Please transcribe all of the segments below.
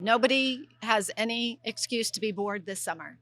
Nobody has any excuse to be bored this summer.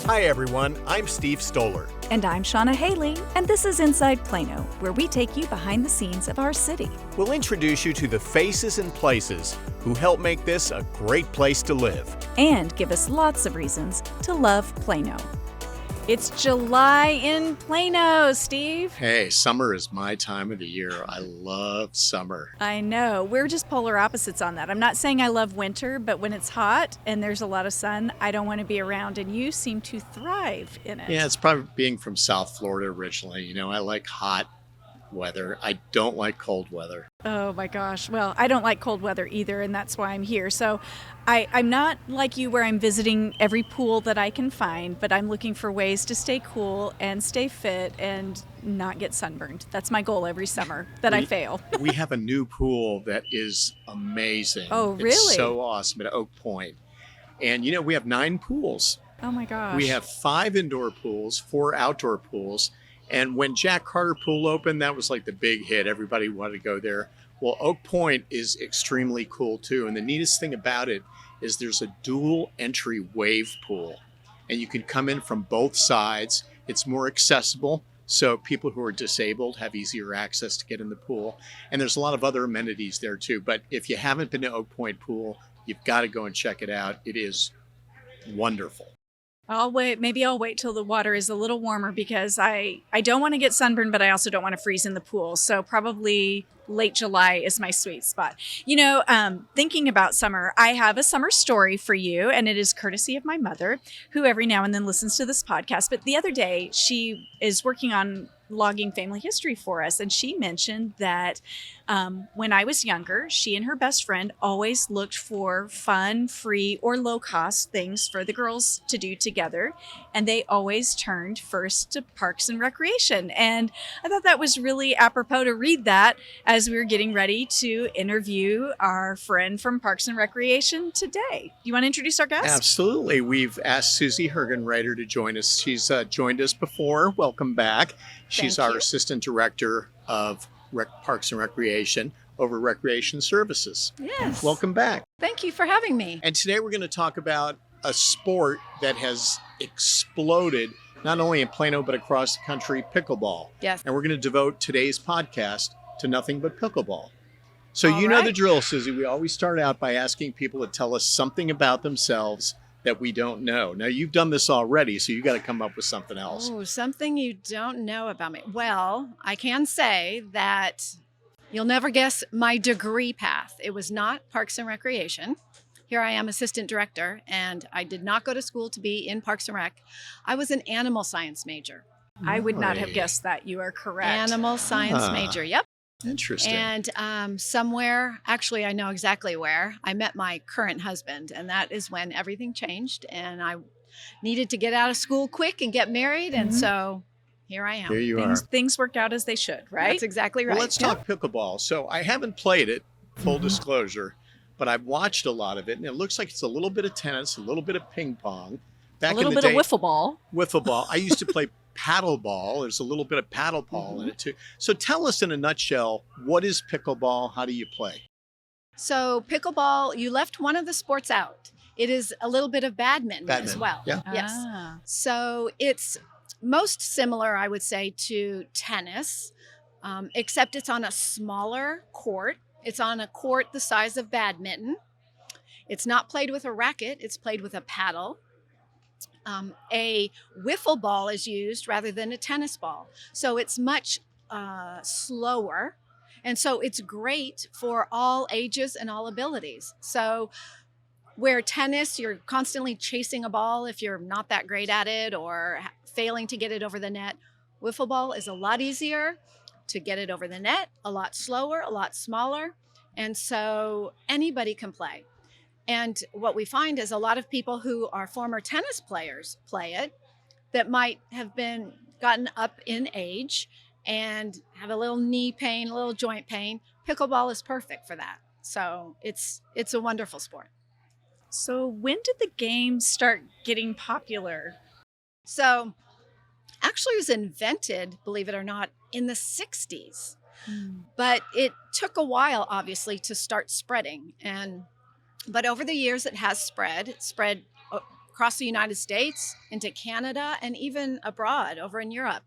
Hi everyone, I'm Steve Stoller. And I'm Shauna Haley, and this is Inside Plano, where we take you behind the scenes of our city. We'll introduce you to the faces and places who help make this a great place to live. And give us lots of reasons to love Plano. It's July in Plano, Steve. Hey, summer is my time of the year. I love summer. I know. We're just polar opposites on that. I'm not saying I love winter, but when it's hot and there's a lot of sun, I don't want to be around, and you seem to thrive in it. Yeah, it's probably being from South Florida originally. You know, I like hot weather. I don't like cold weather. Oh my gosh. Well, I don't like cold weather either, and that's why I'm here. So I'm not like you where I'm visiting every pool that I can find, but I'm looking for ways to stay cool and stay fit and not get sunburned. That's my goal every summer, that I fail. We have a new pool that is amazing. Oh, really? It's so awesome at Oak Point. And, you know, we have 9 pools. Oh my gosh. We have 5 indoor pools, 4 outdoor pools. And when Jack Carter Pool opened, that was like the big hit. Everybody wanted to go there. Well, Oak Point is extremely cool too. And the neatest thing about it is there's a dual entry wave pool. And you can come in from both sides. It's more accessible, so people who are disabled have easier access to get in the pool. And there's a lot of other amenities there too. But if you haven't been to Oak Point Pool, you've got to go and check it out. It is wonderful. Maybe I'll wait till the water is a little warmer, because I don't want to get sunburned, but I also don't want to freeze in the pool. So probably late July is my sweet spot. You know, thinking about summer, I have a summer story for you, and it is courtesy of my mother, who every now and then listens to this podcast. But the other day, she is working on logging family history for us, and she mentioned that when I was younger, she and her best friend always looked for fun, free, or low-cost things for the girls to do together, and they always turned first to Parks and Recreation. And I thought that was really apropos to read that as we were getting ready to interview our friend from Parks and Recreation today. You want to introduce our guest? Absolutely. We've asked Susie Hergenrader to join us. She's joined us before. Welcome back. She's our Assistant Director of Parks and Recreation over Recreation Services. Yes. Welcome back. Thank you for having me. And today we're going to talk about a sport that has exploded not only in Plano but across the country, pickleball. Yes. And we're going to devote today's podcast to nothing but pickleball. So All you know right. the drill, Susie. We always start out by asking people to tell us something about themselves that we don't know. Now, you've done this already, so you got to come up with something else. Oh, something you don't know about me. Well, I can say that you'll never guess my degree path. It was not Parks and Recreation. Here I am, assistant director, and I did not go to school to be in Parks and Rec. I was an animal science major. I would not have Really? guessed that. You are correct. Animal science Ah. major, yep. Interesting. And somewhere, actually, I know exactly where, I met my current husband, and that is when everything changed, and I needed to get out of school quick and get married, and so here I am. Here you are. Things worked out as they should, right? That's exactly right. Well, let's talk pickleball. So I haven't played it, full disclosure, but I've watched a lot of it, and it looks like it's a little bit of tennis, a little bit of ping pong. Back A little in the bit day, of wiffle ball. wiffle ball. I used to play paddle ball. There's a little bit of paddle ball in it too. So tell us in a nutshell, what is pickleball? How do you play? So pickleball, you left one of the sports out. It is a little bit of badminton as Badminton, well. yeah. Yes. Ah. So it's most similar, I would say, to tennis, except it's on a smaller court. It's on a court the size of badminton. It's not played with a racket. It's played with a paddle. A wiffle ball is used rather than a tennis ball. So it's much slower. And so it's great for all ages and all abilities. So where tennis, you're constantly chasing a ball if you're not that great at it or failing to get it over the net, wiffle ball is a lot easier to get it over the net, a lot slower, a lot smaller. And so anybody can play. And what we find is a lot of people who are former tennis players play it that might have been gotten up in age and have a little knee pain, a little joint pain. Pickleball is perfect for that. So it's a wonderful sport. So when did the game start getting popular? So actually it was invented, believe it or not, in the 60s. But it took a while, obviously, to start spreading. But over the years, it has spread. It spread across the United States, into Canada, and even abroad over in Europe.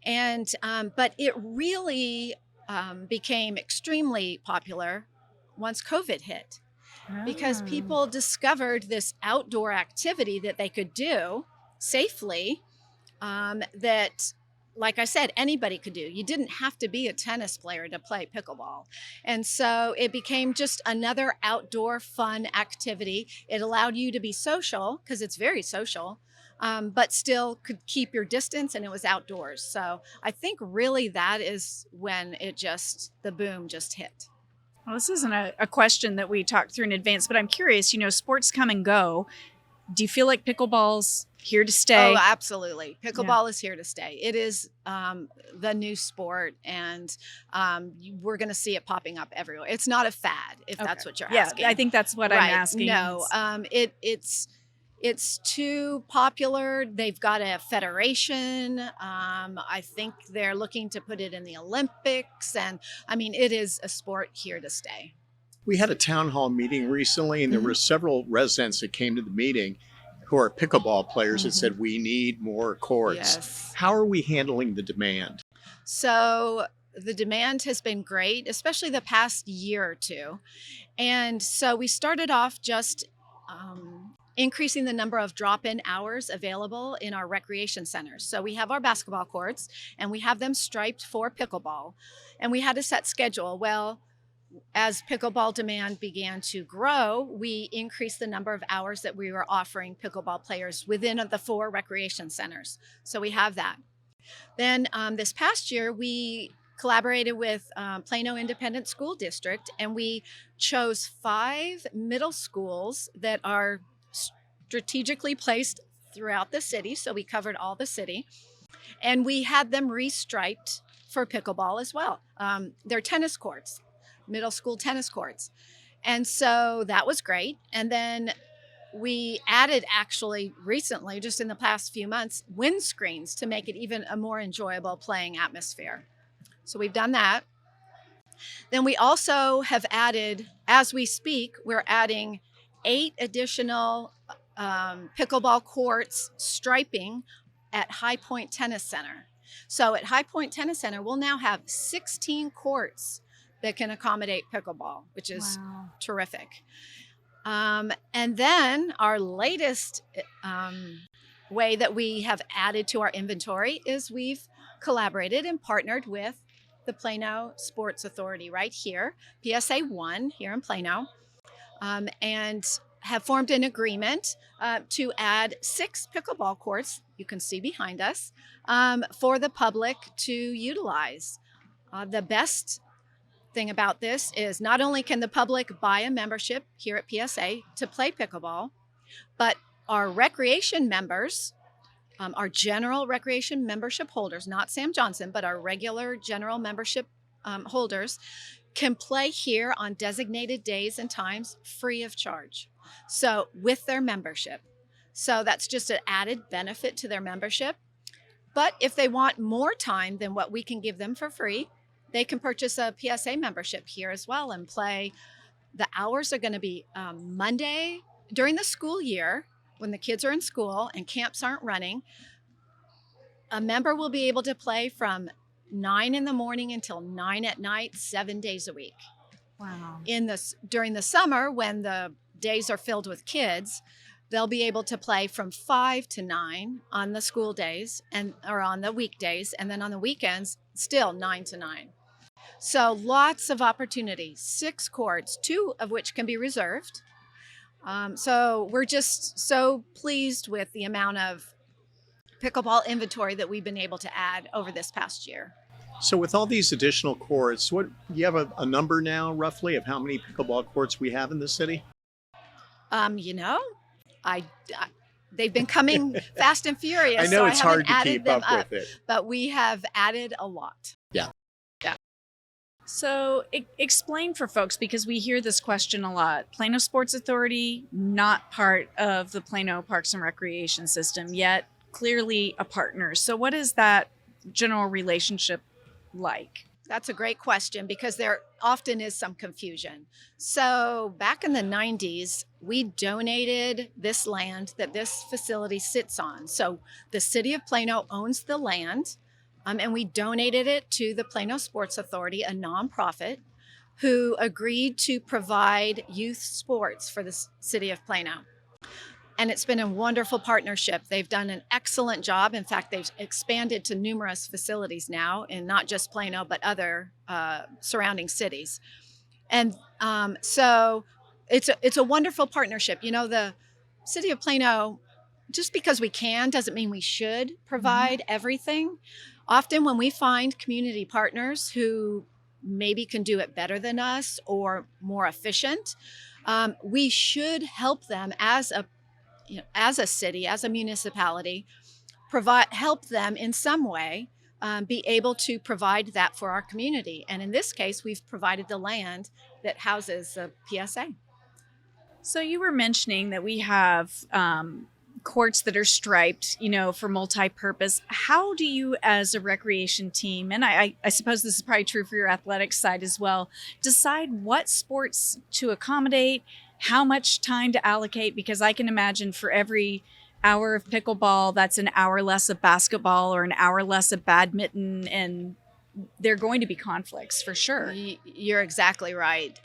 But it really became extremely popular once COVID hit, because people discovered this outdoor activity that they could do safely, that, like I said, anybody could do. You didn't have to be a tennis player to play pickleball. And so it became just another outdoor fun activity. It allowed you to be social, because it's very social, but still could keep your distance, and it was outdoors. So I think really that is when the boom just hit. Well, this isn't a question that we talked through in advance, but I'm curious, sports come and go. Do you feel like pickleball's here to stay? Oh, absolutely. Pickleball is here to stay. It is the new sport, and we're going to see it popping up everywhere. It's not a fad, if that's what you're asking. Yeah, I think that's what I'm asking. No, it's too popular. They've got a federation. I think they're looking to put it in the Olympics. And I mean, it is a sport here to stay. We had a town hall meeting recently, and there were several residents that came to the meeting who are pickleball players that said, we need more courts. Yes. How are we handling the demand? So the demand has been great, especially the past year or two. And so we started off just increasing the number of drop-in hours available in our recreation centers. So we have our basketball courts, and we have them striped for pickleball. And we had a set schedule. Well, as pickleball demand began to grow, we increased the number of hours that we were offering pickleball players within the 4 recreation centers. So we have that. Then this past year, we collaborated with Plano Independent School District, and we chose 5 middle schools that are strategically placed throughout the city. So we covered all the city, and we had them restriped for pickleball as well. They're tennis courts, middle school tennis courts. And so that was great. And then we added, actually recently, just in the past few months, windscreens to make it even a more enjoyable playing atmosphere. So we've done that. Then we also have added, as we speak, we're adding 8 additional pickleball courts striping at High Point Tennis Center. So at High Point Tennis Center, we'll now have 16 courts that can accommodate pickleball, which is terrific. And then our latest way that we have added to our inventory is we've collaborated and partnered with the Plano Sports Authority right here, PSA 1 here in Plano, and have formed an agreement to add 6 pickleball courts, you can see behind us, for the public to utilize. The best thing about this is not only can the public buy a membership here at PSA to play pickleball, but our recreation members, our general recreation membership holders, not Sam Johnson, but our regular general membership holders, can play here on designated days and times free of charge. So with their membership. So that's just an added benefit to their membership. But if they want more time than what we can give them for free, they can purchase a PSA membership here as well and play. The hours are going to be Monday during the school year when the kids are in school and camps aren't running. A member will be able to play from 9 in the morning until 9 at night, 7 days a week. Wow. During the summer, when the days are filled with kids, they'll be able to play from 5 to 9 on the school days or on the weekdays, and then on the weekends, still 9 to 9. So lots of opportunities, 6 courts, 2 of which can be reserved. So we're just so pleased with the amount of pickleball inventory that we've been able to add over this past year. So with all these additional courts, what you have a number now roughly of how many pickleball courts we have in the city? They've been coming fast and furious. I know so it's hard to keep up with it. But we have added a lot. Yeah. So explain for folks, because we hear this question a lot. Plano Sports Authority, not part of the Plano Parks and Recreation System, yet clearly a partner. So what is that general relationship like? That's a great question because there often is some confusion. So, back in the 90s, we donated this land that this facility sits on. So, the city of Plano owns the land, and we donated it to the Plano Sports Authority, a nonprofit who agreed to provide youth sports for the city of Plano. And it's been a wonderful partnership. They've done an excellent job. In fact, they've expanded to numerous facilities now, in not just Plano, but other surrounding cities. And so it's a wonderful partnership. You know, the city of Plano, just because we can doesn't mean we should provide everything. Often when we find community partners who maybe can do it better than us or more efficient, we should help them as a city, as a municipality, help them in some way be able to provide that for our community. And in this case, we've provided the land that houses the PSA. So you were mentioning that we have courts that are striped, for multi-purpose. How do you, as a recreation team, and I suppose this is probably true for your athletics side as well, decide what sports to accommodate, how much time to allocate? Because I can imagine for every hour of pickleball, that's an hour less of basketball or an hour less of badminton, and there are going to be conflicts for sure. You're exactly right.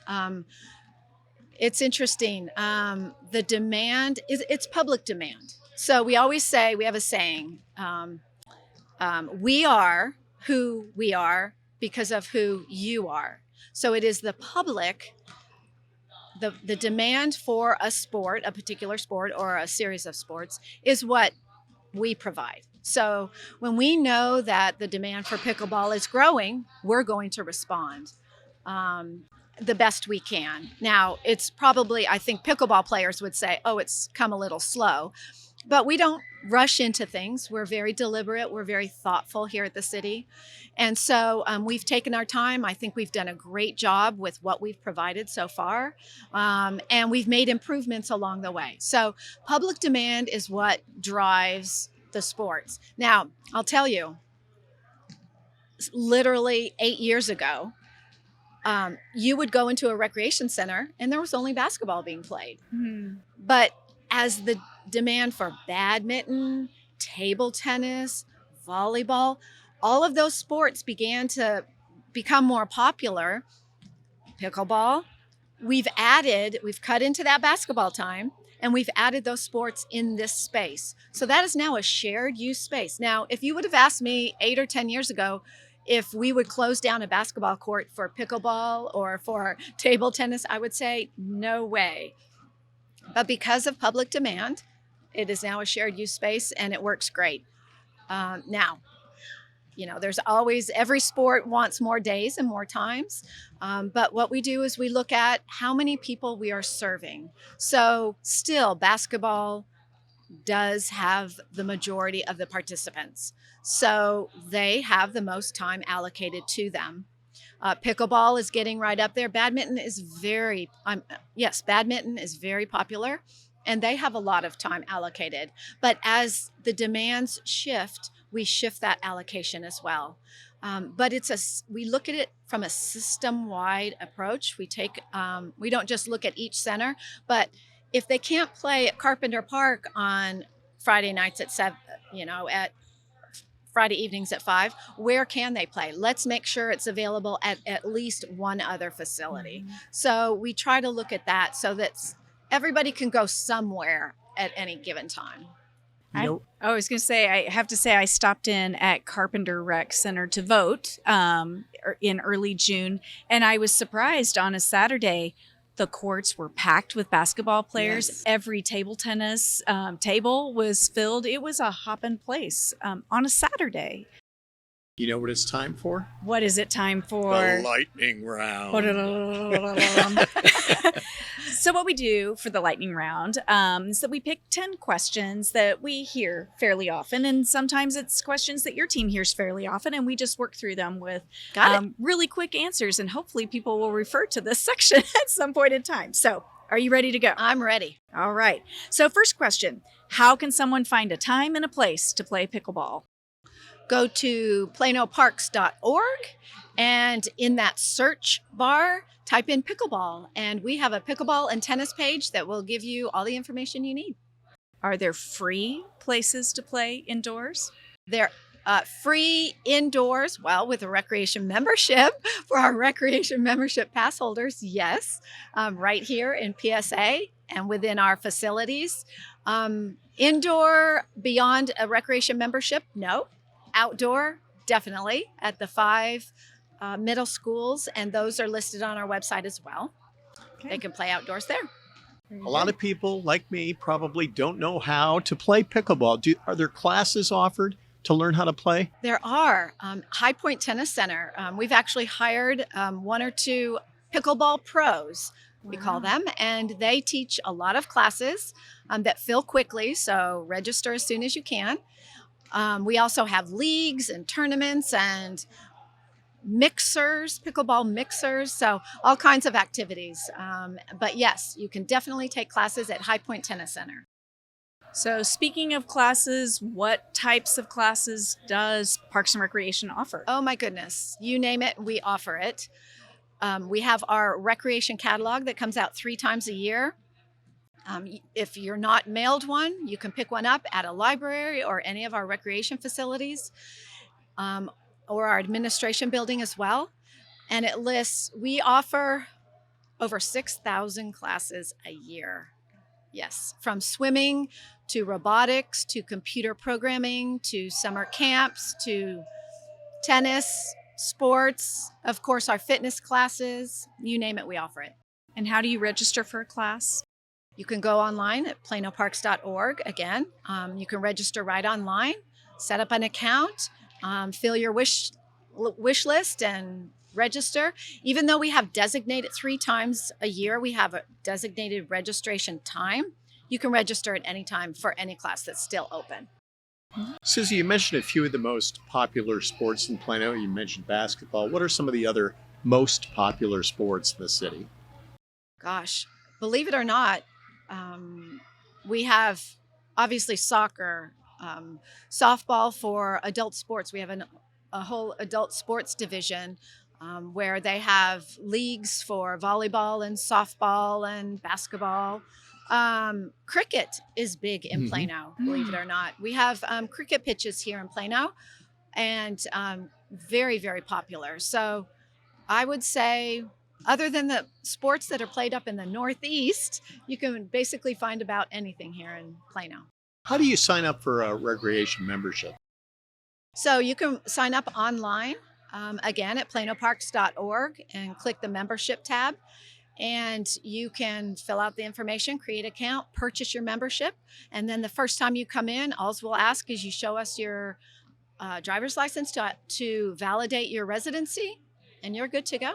It's interesting. The demand it's public demand. So we always say, we have a saying, we are who we are because of who you are. So it is the public, the demand for a sport, a particular sport or a series of sports is what we provide. So when we know that the demand for pickleball is growing, we're going to respond the best we can. Now, it's probably, I think pickleball players would say, oh, it's come a little slow. But we don't rush into things. We're very deliberate. We're very thoughtful here at the city. And so we've taken our time. I think we've done a great job with what we've provided so far. And we've made improvements along the way. So public demand is what drives the sports. Now, I'll tell you, literally 8 years ago, you would go into a recreation center and there was only basketball being played. But as the demand for badminton, table tennis, volleyball, all of those sports began to become more popular, pickleball, we've cut into that basketball time and we've added those sports in this space. So that is now a shared use space. Now, if you would have asked me 8 or 10 years ago if we would close down a basketball court for pickleball or for table tennis, I would say no way. But because of public demand, it is now a shared use space and it works great. Now, there's always, every sport wants more days and more times. But what we do is we look at how many people we are serving. So still, basketball does have the majority of the participants. So they have the most time allocated to them. Pickleball is getting right up there. Badminton is very popular and they have a lot of time allocated. But as the demands shift, we shift that allocation as well. But we look at it from a system-wide approach. We don't just look at each center, but if they can't play at Carpenter Park on Friday nights at 7, at Friday evenings at 5, where can they play? Let's make sure it's available at least one other facility. So we try to look at that so that everybody can go somewhere at any given time. I was going to say, I have to say, I stopped in at Carpenter Rec Center to vote in early June, and I was surprised on a Saturday. The courts were packed with basketball players. Yes. Every table tennis table was filled. It was a hopping place on a Saturday. You know what it's time for? What is it time for? The lightning round. So what we do for the lightning round is that we pick 10 questions that we hear fairly often. And sometimes it's questions that your team hears fairly often. And we just work through them with really quick answers. And hopefully people will refer to this section at some point in time. So are you ready to go? I'm ready. All right. So first question, how can someone find a time and a place to play pickleball? go to planoparks.org, and in that search bar, type in pickleball. And we have a pickleball and tennis page that will give you all the information you need. Are there free places to play indoors? They're free indoors, well, with a recreation membership for our recreation membership pass holders, yes, right here in PSA and within our facilities. Indoor, beyond a recreation membership, no. Outdoor, definitely, at the 5 middle schools, and those are listed on our website as well. Okay. They can play outdoors there. A lot of people like me probably don't know how to play pickleball. Are there classes offered to learn how to play? There are. High Point Tennis Center. We've actually hired 1 or 2 pickleball pros, we call them, and they teach a lot of classes that fill quickly, so register as soon as you can. We also have leagues and tournaments and mixers, pickleball mixers, so all kinds of activities. But yes, you can definitely take classes at High Point Tennis Center. So speaking of classes, what types of classes does Parks and Recreation offer? Oh my goodness, you name it, we offer it. We have our recreation catalog that comes out 3 times a year. If you're not mailed one, you can pick one up at a library or any of our recreation facilities, or our administration building as well. And it lists, we offer over 6,000 classes a year. Yes, from swimming to robotics to computer programming to summer camps to tennis, sports, of course, our fitness classes, you name it, we offer it. And how do you register for a class? You can go online at planoparks.org. Again, you can register right online, set up an account, fill your wish list and register. Even though we have designated 3 times a year, we have a designated registration time. You can register at any time for any class that's still open. Susie, you mentioned a few of the most popular sports in Plano. You mentioned basketball. What are some of the other most popular sports in the city? Gosh, believe it or not, we have obviously soccer, softball for adult sports. We have a whole adult sports division where they have leagues for volleyball and softball and basketball. Cricket is big in Plano, believe it or not. We have cricket pitches here in Plano, and very, very popular. So I would say, other than the sports that are played up in the Northeast, you can basically find about anything here in Plano. How do you sign up for a recreation membership? So you can sign up online, again, at planoparks.org and click the membership tab. And you can fill out the information, create an account, purchase your membership. And then the first time you come in, all we'll ask is you show us your driver's license to validate your residency, and you're good to go.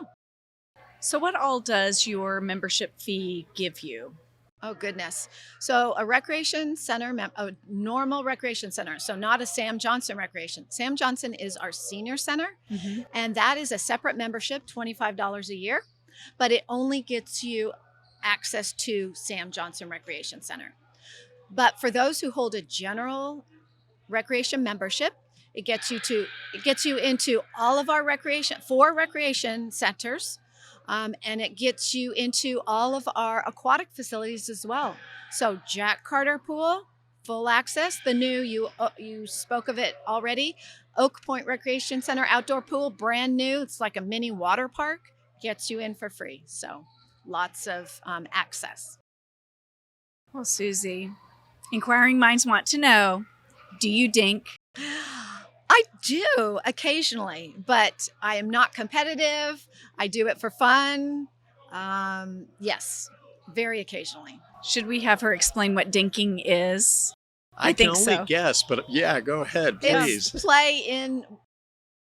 So what all does your membership fee give you? Oh, goodness. So a recreation center, a normal recreation center, so not a Sam Johnson recreation. Sam Johnson is our senior center, and that is a separate membership, $25 a year, but it only gets you access to Sam Johnson Recreation Center. But for those who hold a general recreation membership, it gets you into all of our 4 recreation centers. And it gets you into all of our aquatic facilities as well. So Jack Carter Pool, full access. The new, you spoke of it already, Oak Point Recreation Center outdoor pool, brand new. It's like a mini water park, gets you in for free. So lots of access. Well, Susie, inquiring minds want to know, do you dink? I do occasionally, but I am not competitive. I do it for fun. Yes, very occasionally. Should we have her explain what dinking is? I can think only so. guess, but yeah, go ahead, please. It's play in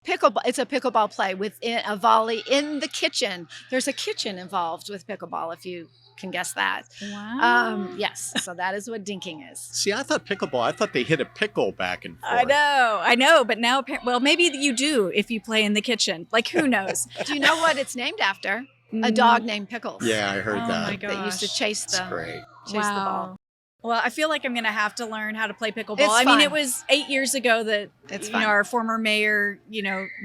pickleball. It's a pickleball play within a volley in the kitchen. There's a kitchen involved with pickleball, if you can guess that. Wow. Yes, so that is what dinking is. See, I thought they hit a pickle back and forth. I know, but now, well, maybe you do if you play in the kitchen. Like, who knows? Do you know what it's named after? A dog named Pickles. Yeah, I heard that. My That used to gosh. chase That's the great. the ball. Well, I feel like I'm going to have to learn how to play pickleball. It's I mean, fun. it was 8 years ago that It's you fun. know, our former mayor,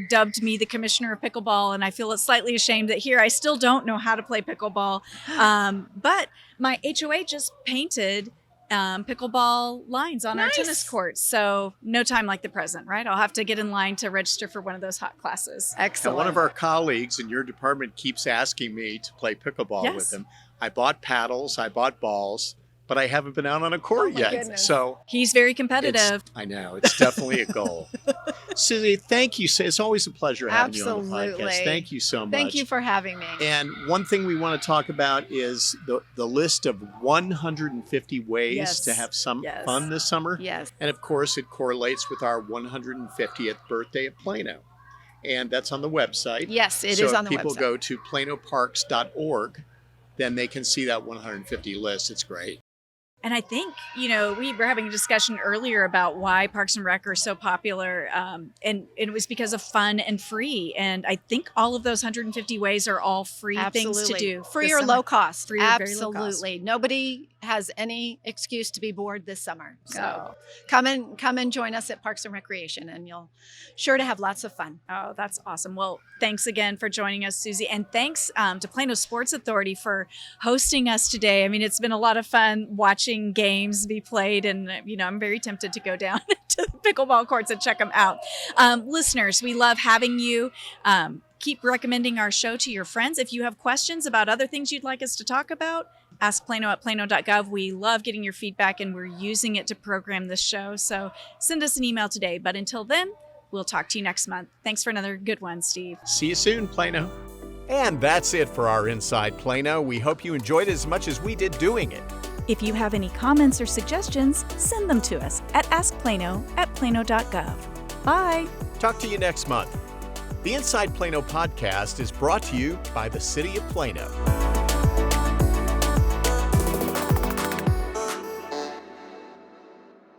dubbed me the commissioner of pickleball, and I feel slightly ashamed that here I still don't know how to play pickleball. But my HOA just painted pickleball lines on our Nice. tennis courts, so no time like the present, right? I'll have to get in line to register for one of those hot classes. Now, Excellent. one of our colleagues in your department keeps asking me to play pickleball Yes. with him. I bought paddles, I bought balls, but I haven't been out on a court Oh my yet. goodness. So He's very competitive. I know, it's definitely a goal. Susie, thank you. It's always a pleasure having you on the Absolutely. podcast. Thank you so much. Thank you for having me. And one thing we want to talk about is the list of 150 ways Yes. to have some Yes. fun this summer. Yes. And of course, it correlates with our 150th birthday at Plano. And that's on the website. Yes, it so is on the if people website. go to planoparks.org, then they can see that 150 list. It's great. And I think, we were having a discussion earlier about why Parks and Rec are so popular. And it was because of fun and free. And I think all of those 150 ways are all free things to do. Free this or summer. low cost. Free or very low cost. Absolutely. Nobody has any excuse to be bored this summer. So No. come and join us at Parks and Recreation, and you'll sure to have lots of fun. Oh, that's awesome. Well, thanks again for joining us, Susie. And thanks to Plano Sports Authority for hosting us today. I mean, it's been a lot of fun watching games be played. And, I'm very tempted to go down to the pickleball courts and check them out. Listeners, we love having you. Keep recommending our show to your friends. If you have questions about other things you'd like us to talk about, ask Plano at plano.gov. We love getting your feedback, and we're using it to program this show. So send us an email today. But until then, we'll talk to you next month. Thanks for another good one, Steve. See you soon, Plano. And that's it for our Inside Plano. We hope you enjoyed it as much as we did doing it. If you have any comments or suggestions, send them to us at askplano@plano.gov. Bye. Talk to you next month. The Inside Plano podcast is brought to you by the City of Plano.